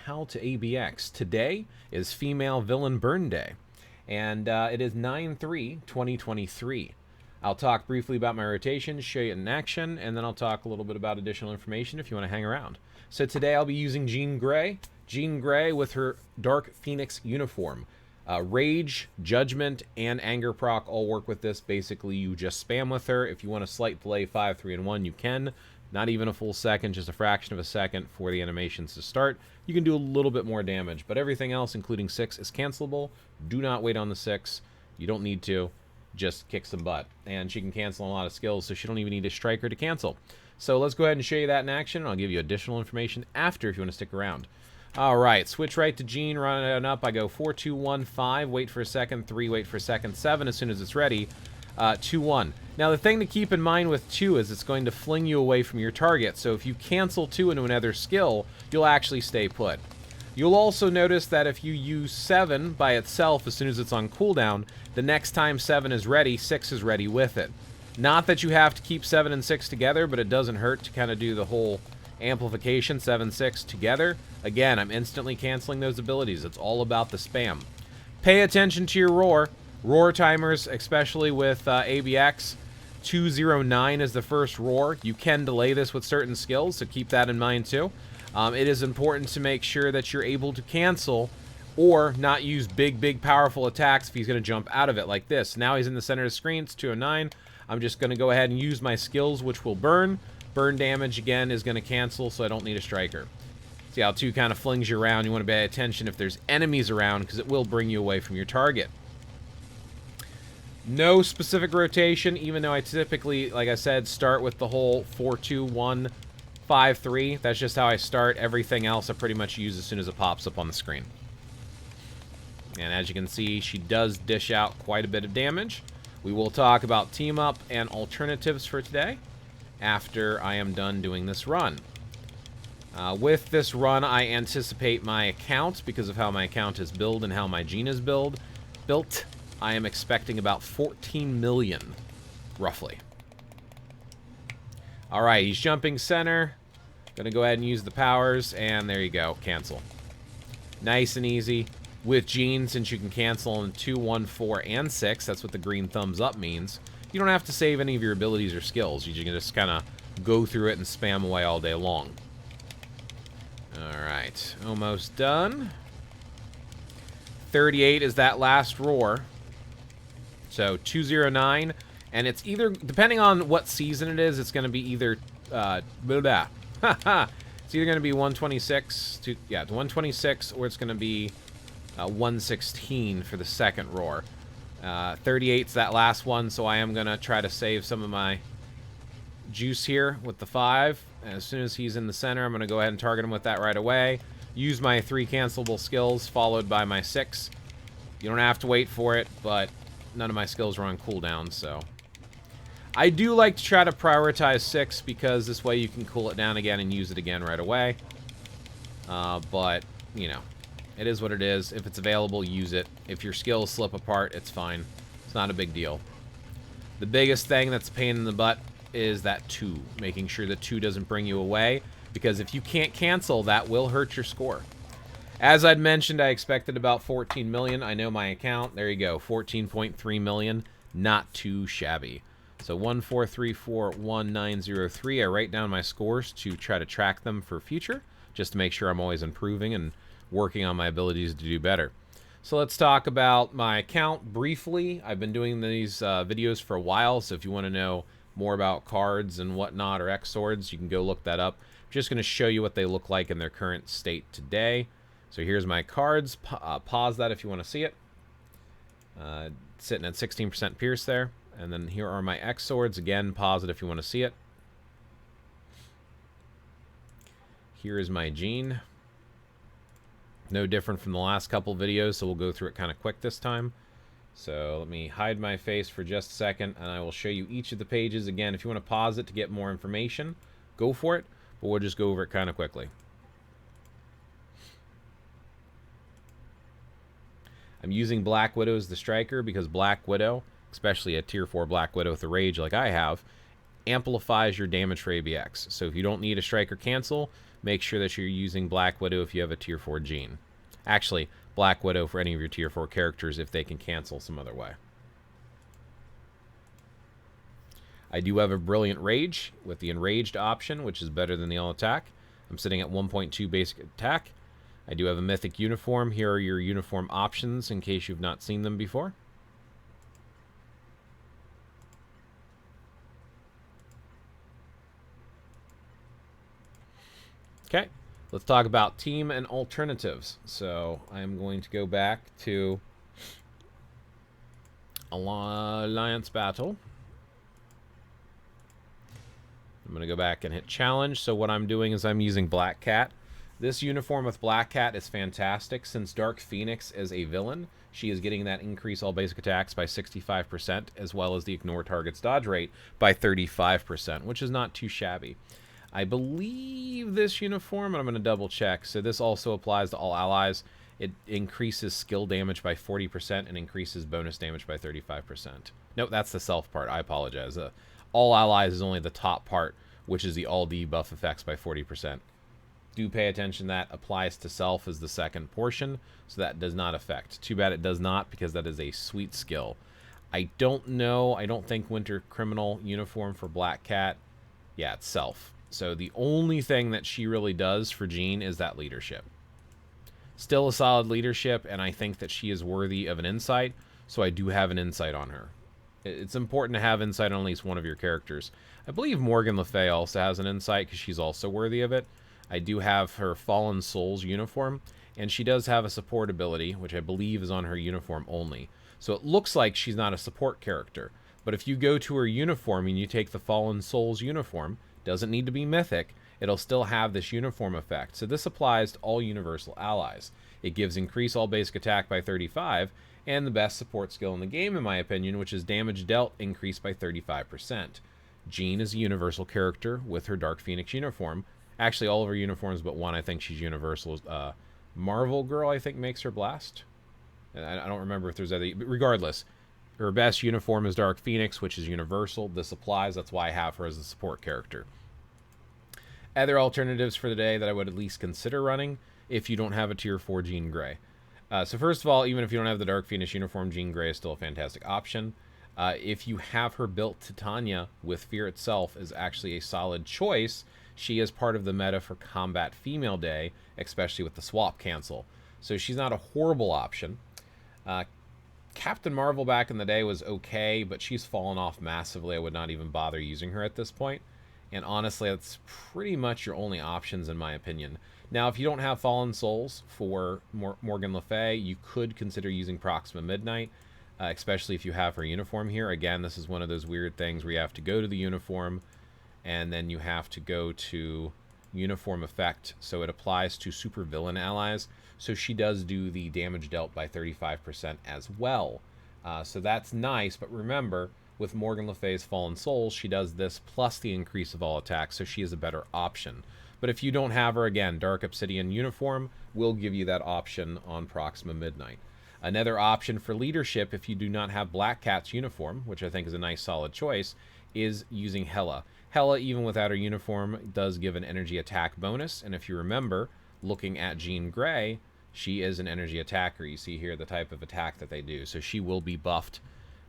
how to ABX. Today is Female Villain Burn Day, and it is 9/3/2023. I'll talk briefly about my rotation, show you it in action, and then I'll talk a little bit about additional information if you want to hang around. So today I'll be using Jean Grey with her Dark Phoenix uniform. Rage, Judgment, and Anger proc all work with this. Basically, you just spam with her. If you want a slight delay 5, 3, and 1, you can. Not even a full second, just a fraction of a second for the animations to start. You can do a little bit more damage, but everything else, including 6, is cancelable. Do not wait on the 6. You don't need to. Just kick some butt. And she can cancel a lot of skills, so she don't even need a striker to cancel. So let's go ahead and show you that in action, and I'll give you additional information after if you want to stick around. Alright, switch right to Jean, run it up. I go 4, 2, 1, 5, wait for a second, 3, wait for a second, 7 as soon as it's ready, 2, 1. Now the thing to keep in mind with 2 is it's going to fling you away from your target, so if you cancel 2 into another skill, you'll actually stay put. You'll also notice that if you use 7 by itself as soon as it's on cooldown, the next time 7 is ready, 6 is ready with it. Not that you have to keep 7 and 6 together, but it doesn't hurt to kind of do the whole amplification 7, 6 together. Again, I'm instantly canceling those abilities. It's all about the spam. Pay attention to your roar. Roar timers, especially with ABX. 209 is the first roar. You can delay this with certain skills, so keep that in mind too. It is important to make sure that you're able to cancel or not use big, powerful attacks if he's going to jump out of it like this. Now he's in the center of the screen. It's 209. I'm just going to go ahead and use my skills, which will burn. Burn damage, again, is going to cancel, so I don't need a striker. See how 2 kind of flings you around. You want to pay attention if there's enemies around, because it will bring you away from your target. No specific rotation, even though I typically, like I said, start with the whole 4, 2, 1, 5, 3. That's just how I start. Everything else I pretty much use as soon as it pops up on the screen. And as you can see, she does dish out quite a bit of damage. We will talk about team up and alternatives for today after I am done doing this run. With this run, I anticipate my account, because of how my account is built and how my Jean is built, I am expecting about 14 million, roughly. Alright, he's jumping center. Gonna go ahead and use the powers, and there you go, cancel. Nice and easy. With Jean, since you can cancel in 2, 1, 4, and 6, that's what the green thumbs up means. You don't have to save any of your abilities or skills. You can just kind of go through it and spam away all day long. Alright, almost done. 38 is that last roar. So 209, and it's either, depending on what season it is, it's going to be either, it's either going to be 126, 126, or it's going to be 116 for the second roar. 38's that last one, so I am going to try to save some of my juice here with the 5. And as soon as he's in the center, I'm going to go ahead and target him with that right away. Use my 3 cancelable skills, followed by my 6. You don't have to wait for it, but none of my skills are on cooldown, so. I do like to try to prioritize 6, because this way you can cool it down again and use it again right away. But, you know, it is what it is. If it's available, use it. If your skills slip apart, it's fine. It's not a big deal. The biggest thing that's a pain in the butt is that 2. Making sure that 2 doesn't bring you away, because if you can't cancel, that will hurt your score. As I'd mentioned, I expected about 14 million. I know my account. There you go, 14.3 million. Not too shabby. So 14341,903. I write down my scores to try to track them for future, just to make sure I'm always improving and working on my abilities to do better. So let's talk about my account briefly. I've been doing these videos for a while, so if you want to know more about cards and whatnot, or X swords, you can go look that up. I'm just going to show you what they look like in their current state today. So here's my cards. Pause that if you want to see it. Sitting at 16% pierce there. And then here are my X swords. Again, pause it if you want to see it. Here is my Jean. No different from the last couple videos, so we'll go through it kind of quick this time. So let me hide my face for just a second, and I will show you each of the pages. Again, if you want to pause it to get more information, go for it, but we'll just go over it kind of quickly. I'm using Black Widow as the striker because Black Widow, especially a tier 4 Black Widow with a rage like I have, amplifies your damage for ABX. So if you don't need a striker cancel, make sure that you're using Black Widow if you have a tier 4 Jean. Actually, Black Widow for any of your tier 4 characters if they can cancel some other way. I do have a Brilliant Rage with the Enraged option, which is better than the All Attack. I'm sitting at 1.2 basic attack. I do have a Mythic Uniform. Here are your uniform options in case you've not seen them before. Okay, let's talk about team and alternatives. So I'm going to go back to Alliance Battle. I'm going to go back and hit challenge. So what I'm doing is I'm using Black Cat. This uniform with Black Cat is fantastic. Since Dark Phoenix is a villain, she is getting that increase all basic attacks by 65%, as well as the ignore target's dodge rate by 35%, which is not too shabby. I believe this uniform, and I'm going to double check, so this also applies to all allies. It increases skill damage by 40% and increases bonus damage by 35%. Nope, that's the self part. I apologize. All allies is only the top part, which is the all debuff effects by 40%. Do pay attention, that applies to self as the second portion, so that does not affect. Too bad it does not, because that is a sweet skill. I don't know. I don't think Winter Criminal uniform for Black Cat. Yeah, it's self. So the only thing that she really does for Jean is that leadership. Still a solid leadership, and I think that she is worthy of an insight, so I do have an insight on her. It's important to have insight on at least one of your characters. I believe Morgan Le Fay also has an insight because she's also worthy of it. I do have her Fallen Souls uniform, and she does have a support ability, which I believe is on her uniform only. So it looks like she's not a support character. But if you go to her uniform and you take the Fallen Souls uniform, doesn't need to be mythic, it'll still have this uniform effect. So this applies to all universal allies. It gives increase all basic attack by 35, and the best support skill in the game, in my opinion, which is damage dealt increased by 35%. Jean is a universal character with her Dark Phoenix uniform. Actually, all of her uniforms but one, I think she's universal. Marvel Girl, I think, makes her blast. And I don't remember if there's other... But regardless, her best uniform is Dark Phoenix, which is universal. This applies. That's why I have her as a support character. Other alternatives for the day that I would at least consider running if you don't have a tier 4 Jean Grey. So first of all, even if you don't have the Dark Phoenix uniform, Jean Grey is still a fantastic option. If you have her built Titania with Fear itself is actually a solid choice. She is part of the meta for Combat Female Day, especially with the swap cancel. So she's not a horrible option. Captain Marvel back in the day was okay, but she's fallen off massively. I would not even bother using her at this point. And honestly, that's pretty much your only options in my opinion. Now, if you don't have Fallen Souls for Morgan Le Fay, you could consider using Proxima Midnight, especially if you have her uniform here. Again, this is one of those weird things where you have to go to the uniform, and then you have to go to uniform effect, so it applies to supervillain allies. So she does do the damage dealt by 35% as well. So that's nice, but remember, with Morgan Le Fay's Fallen Souls, she does this plus the increase of all attacks, so she is a better option. But if you don't have her, again, Dark Obsidian uniform will give you that option on Proxima Midnight. Another option for leadership, if you do not have Black Cat's uniform, which I think is a nice solid choice, is using Hela. Hela, even without her uniform, does give an energy attack bonus, and if you remember, looking at Jean Grey, she is an energy attacker. You see here the type of attack that they do, so she will be buffed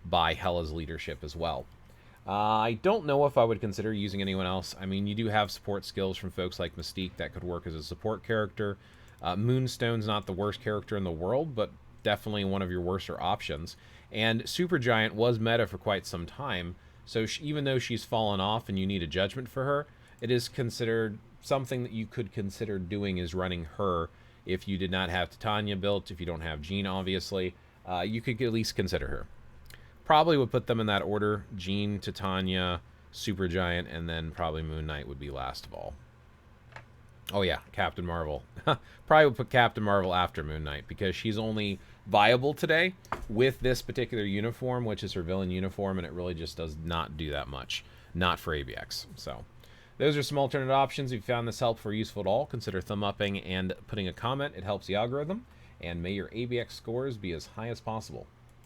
by Hela's leadership as well. I don't know if I would consider using anyone else. I mean, you do have support skills from folks like Mystique that could work as a support character. Moonstone's not the worst character in the world, but definitely one of your worser options. And Supergiant was meta for quite some time, so even though she's fallen off and you need a judgment for her, it is considered something that you could consider doing is running her if you did not have Titania built, if you don't have Jean, obviously. You could at least consider her. Probably would put them in that order. Jean, Titania, Supergiant, and then probably Moon Knight would be last of all. Oh yeah, Captain Marvel. Probably would put Captain Marvel after Moon Knight because she's only viable today with this particular uniform, which is her villain uniform, and it really just does not do that much. Not for ABX. So those are some alternate options. If you found this helpful or useful at all, consider thumb upping and putting a comment. It helps the algorithm. And may your ABX scores be as high as possible.